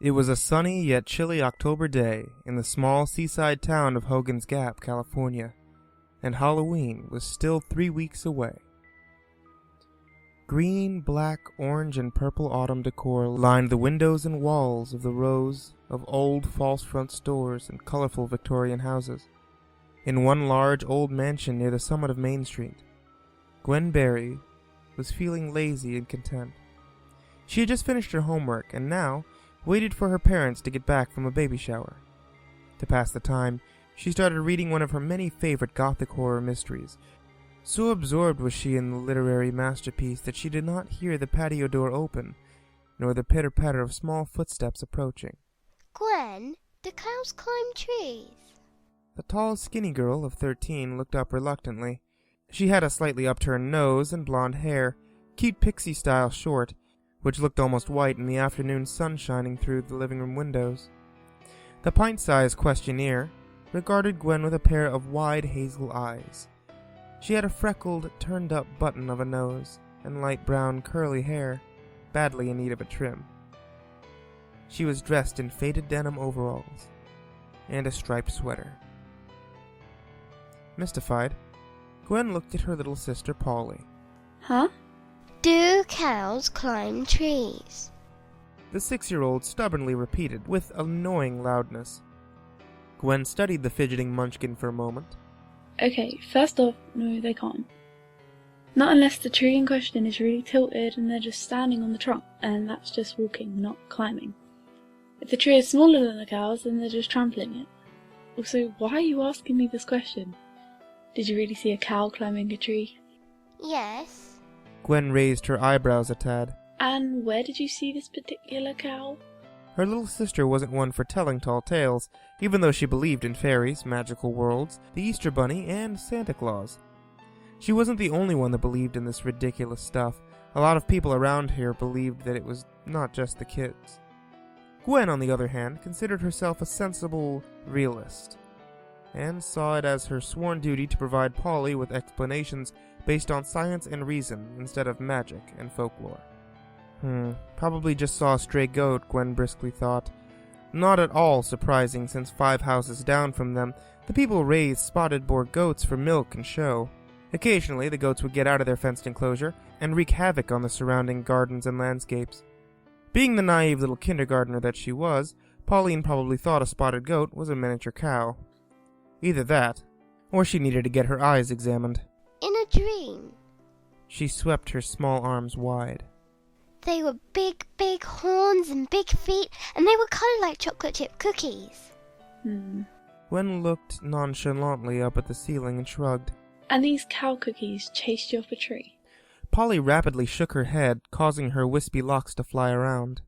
It was a sunny yet chilly October day in the small seaside town of Hogan's Gap, California, and Halloween was still 3 weeks away. Green, black, orange, and purple autumn decor lined the windows and walls of the rows of old false front stores and colorful Victorian houses. In one large old mansion near the summit of Main Street, Gwen Berry was feeling lazy and content. She had just finished her homework and now waited for her parents to get back from a baby shower. To pass the time, she started reading one of her many favorite gothic horror mysteries. So absorbed was she in the literary masterpiece that she did not hear the patio door open, nor the pitter-patter of small footsteps approaching. Gwen, do cows climb trees? The tall, skinny girl of 13 looked up reluctantly. She had a slightly upturned nose and blonde hair, cute pixie-style short, which looked almost white in the afternoon sun shining through the living room windows. The pint-sized questionnaire regarded Gwen with a pair of wide hazel eyes. She had a freckled, turned-up button of a nose and light brown curly hair, badly in need of a trim. She was dressed in faded denim overalls and a striped sweater. Mystified, Gwen looked at her little sister Paulie. Huh? Do cows climb trees? The 6-year-old stubbornly repeated with annoying loudness. Gwen studied the fidgeting munchkin for a moment. Okay, first off, no, they can't. Not unless the tree in question is really tilted and they're just standing on the trunk, and that's just walking, not climbing. If the tree is smaller than the cows, then they're just trampling it. Also, why are you asking me this question? Did you really see a cow climbing a tree? Yes. Gwen raised her eyebrows a tad. And where did you see this particular cow? Her little sister wasn't one for telling tall tales, even though she believed in fairies, magical worlds, the Easter Bunny, and Santa Claus. She wasn't the only one that believed in this ridiculous stuff. A lot of people around here believed that it was not just the kids. Gwen, on the other hand, considered herself a sensible realist, and saw it as her sworn duty to provide Paulie with explanations based on science and reason instead of magic and folklore. Probably just saw a stray goat, Gwen briskly thought. Not at all surprising, since 5 houses down from them, the people raised spotted boar goats for milk and show. Occasionally, the goats would get out of their fenced enclosure and wreak havoc on the surrounding gardens and landscapes. Being the naive little kindergartner that she was, Pauline probably thought a spotted goat was a miniature cow. Either that, or she needed to get her eyes examined. In a dream. She swept her small arms wide. They were big, big horns and big feet, and they were colored like chocolate chip cookies. Gwen looked nonchalantly up at the ceiling and shrugged. And these cow cookies chased you off a tree? Polly rapidly shook her head, causing her wispy locks to fly around.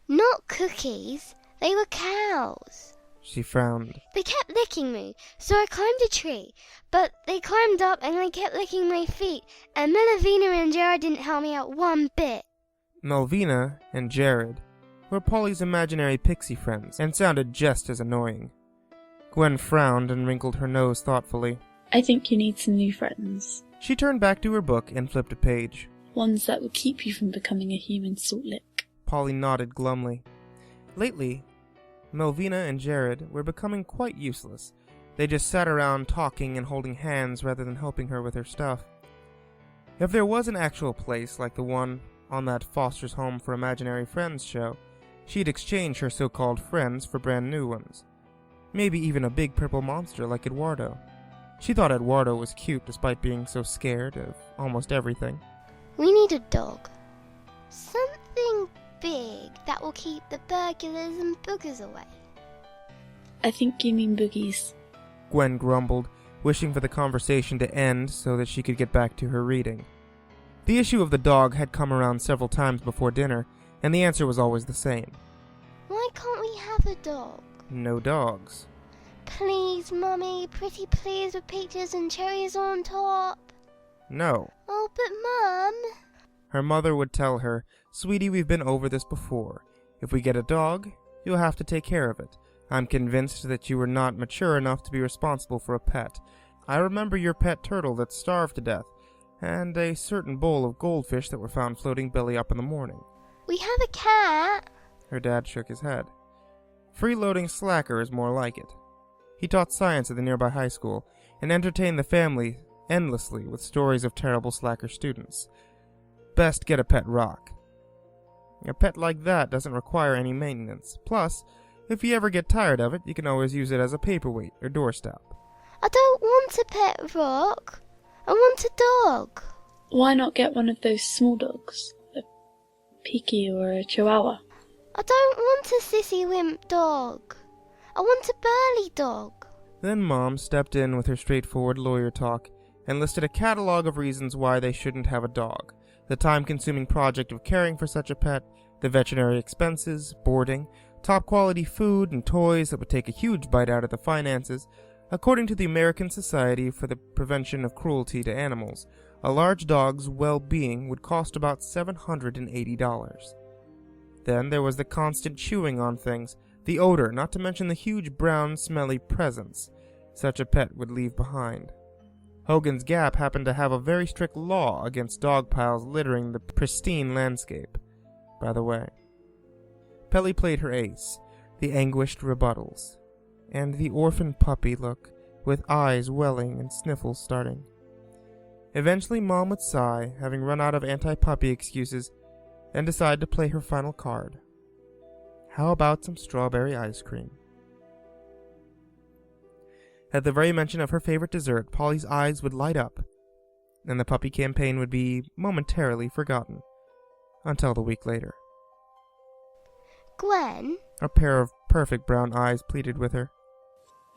Not cookies. They were cows. She frowned. They kept licking me, so I climbed a tree. But they climbed up and they kept licking my feet, and Melvina and Jared didn't help me out one bit. Melvina and Jared were Polly's imaginary pixie friends, and sounded just as annoying. Gwen frowned and wrinkled her nose thoughtfully. I think you need some new friends. She turned back to her book and flipped a page. Ones that would keep you from becoming a human salt lick. Polly nodded glumly. Lately, Melvina and Jared were becoming quite useless. They just sat around talking and holding hands rather than helping her with her stuff. If there was an actual place like the one on that Foster's Home for Imaginary Friends show, she'd exchange her so-called friends for brand new ones. Maybe even a big purple monster like Eduardo. She thought Eduardo was cute despite being so scared of almost everything. We need a dog. Something big that will keep the burglars and boogers away. I think you mean boogies. Gwen grumbled, wishing for the conversation to end so that she could get back to her reading. The issue of the dog had come around several times before dinner, and the answer was always the same. Why can't we have a dog? No dogs. Please, Mummy, pretty please, with peaches and cherries on top. No. Oh, but Mum... Her mother would tell her, "Sweetie, we've been over this before. If we get a dog, you'll have to take care of it. I'm convinced that you were not mature enough to be responsible for a pet. I remember your pet turtle that starved to death, and a certain bowl of goldfish that were found floating belly up in the morning." We have a cat. Her dad shook his head. Freeloading slacker is more like it. He taught science at the nearby high school and entertained the family endlessly with stories of terrible slacker students. Best get a pet rock. A pet like that doesn't require any maintenance. Plus, if you ever get tired of it, you can always use it as a paperweight or doorstop. I don't want a pet rock. I want a dog. Why not get one of those small dogs? A Piki or a Chihuahua? I don't want a sissy wimp dog. I want a burly dog. Then Mom stepped in with her straightforward lawyer talk and listed a catalog of reasons why they shouldn't have a dog. The time-consuming project of caring for such a pet, the veterinary expenses, boarding, top-quality food and toys that would take a huge bite out of the finances. According to the American Society for the Prevention of Cruelty to Animals, a large dog's well-being would cost about $780. Then there was the constant chewing on things, the odor, not to mention the huge brown, smelly presence such a pet would leave behind. Hogan's Gap happened to have a very strict law against dog piles littering the pristine landscape, by the way. Pelly played her ace, the anguished rebuttals, and the orphan puppy look, with eyes welling and sniffles starting. Eventually Mom would sigh, having run out of anti-puppy excuses, and decide to play her final card. How about some strawberry ice cream? At the very mention of her favorite dessert, Paulie's eyes would light up, and the puppy campaign would be momentarily forgotten, until the week later. Gwen? A pair of perfect brown eyes pleaded with her.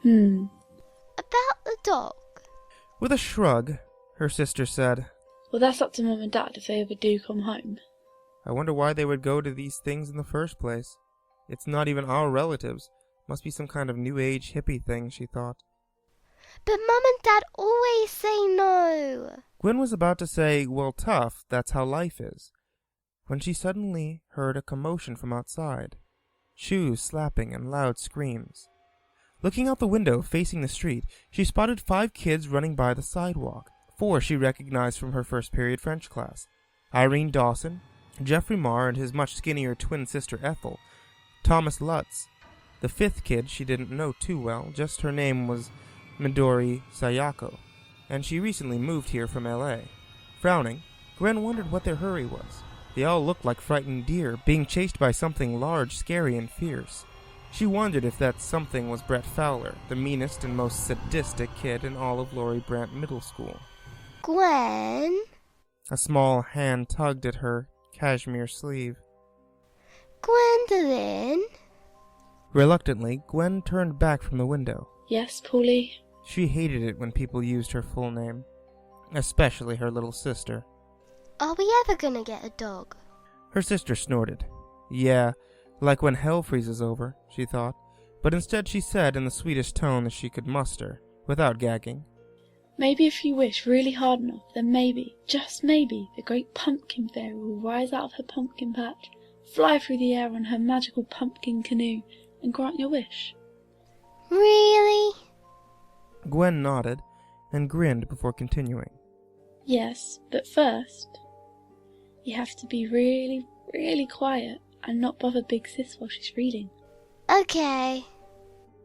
About the dog. With a shrug, her sister said, Well, that's up to Mum and Dad if they ever do come home. I wonder why they would go to these things in the first place. It's not even our relatives. Must be some kind of new age hippie thing, she thought. But Mum and Dad always say no. Gwen was about to say, well, tough, that's how life is, when she suddenly heard a commotion from outside. Shoes slapping and loud screams. Looking out the window facing the street, she spotted 5 kids running by the sidewalk. 4 she recognized from her first period French class. Irene Dawson, Jeffrey Marr and his much skinnier twin sister Ethel, Thomas Lutz. The 5th kid she didn't know too well, just her name was Midori Sayako, and she recently moved here from L.A. Frowning, Gwen wondered what their hurry was. They all looked like frightened deer, being chased by something large, scary, and fierce. She wondered if that something was Brett Fowler, the meanest and most sadistic kid in all of Laurie Brandt Middle School. Gwen? A small hand tugged at her cashmere sleeve. Gwendolyn? Reluctantly, Gwen turned back from the window. Yes, Paulie? She hated it when people used her full name, especially her little sister. Are we ever gonna get a dog? Her sister snorted. Yeah, like when hell freezes over, she thought, but instead she said in the sweetest tone that she could muster, without gagging. Maybe if you wish really hard enough, then maybe, just maybe, the great pumpkin fairy will rise out of her pumpkin patch, fly through the air on her magical pumpkin canoe, and grant your wish. Really? Gwen nodded and grinned before continuing. Yes, but first, you have to be really, really quiet and not bother Big Sis while she's reading. Okay.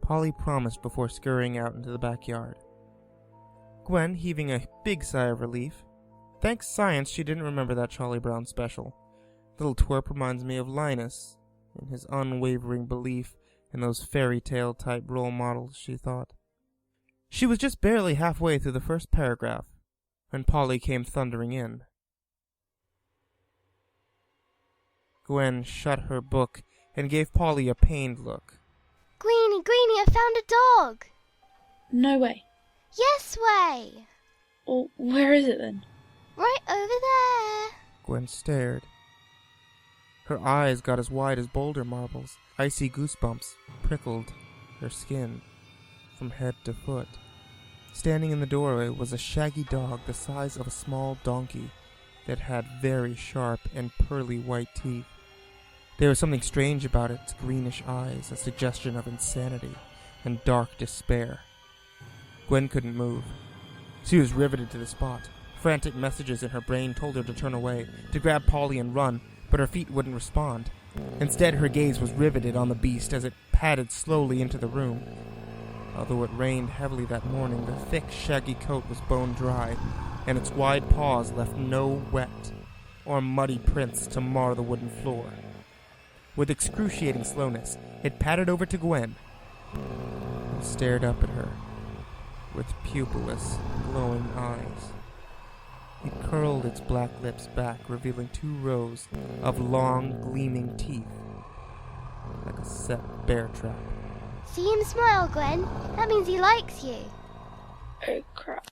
Paulie promised before scurrying out into the backyard. Gwen heaving a big sigh of relief. Thanks science she didn't remember that Charlie Brown special. Little twerp reminds me of Linus, in his unwavering belief in those fairy tale type role models, she thought. She was just barely halfway through the first paragraph when Paulie came thundering in. Gwen shut her book and gave Paulie a pained look. Greenie, I found a dog. No way. Yes way. Or where is it then? Right over there. Gwen stared. Her eyes got as wide as boulder marbles. Icy goosebumps prickled her skin from head to foot. Standing in the doorway was a shaggy dog the size of a small donkey that had very sharp and pearly white teeth. There was something strange about its greenish eyes, a suggestion of insanity and dark despair. Gwen couldn't move. She was riveted to the spot. Frantic messages in her brain told her to turn away, to grab Paulie and run, but her feet wouldn't respond. Instead, her gaze was riveted on the beast as it padded slowly into the room. Although it rained heavily that morning, the thick, shaggy coat was bone dry, and its wide paws left no wet or muddy prints to mar the wooden floor. With excruciating slowness, it padded over to Gwen and stared up at her with pupilless, glowing eyes. It curled its black lips back, revealing 2 rows of long, gleaming teeth, like a set bear trap. See him smile, Gwen. That means he likes you. Oh crap.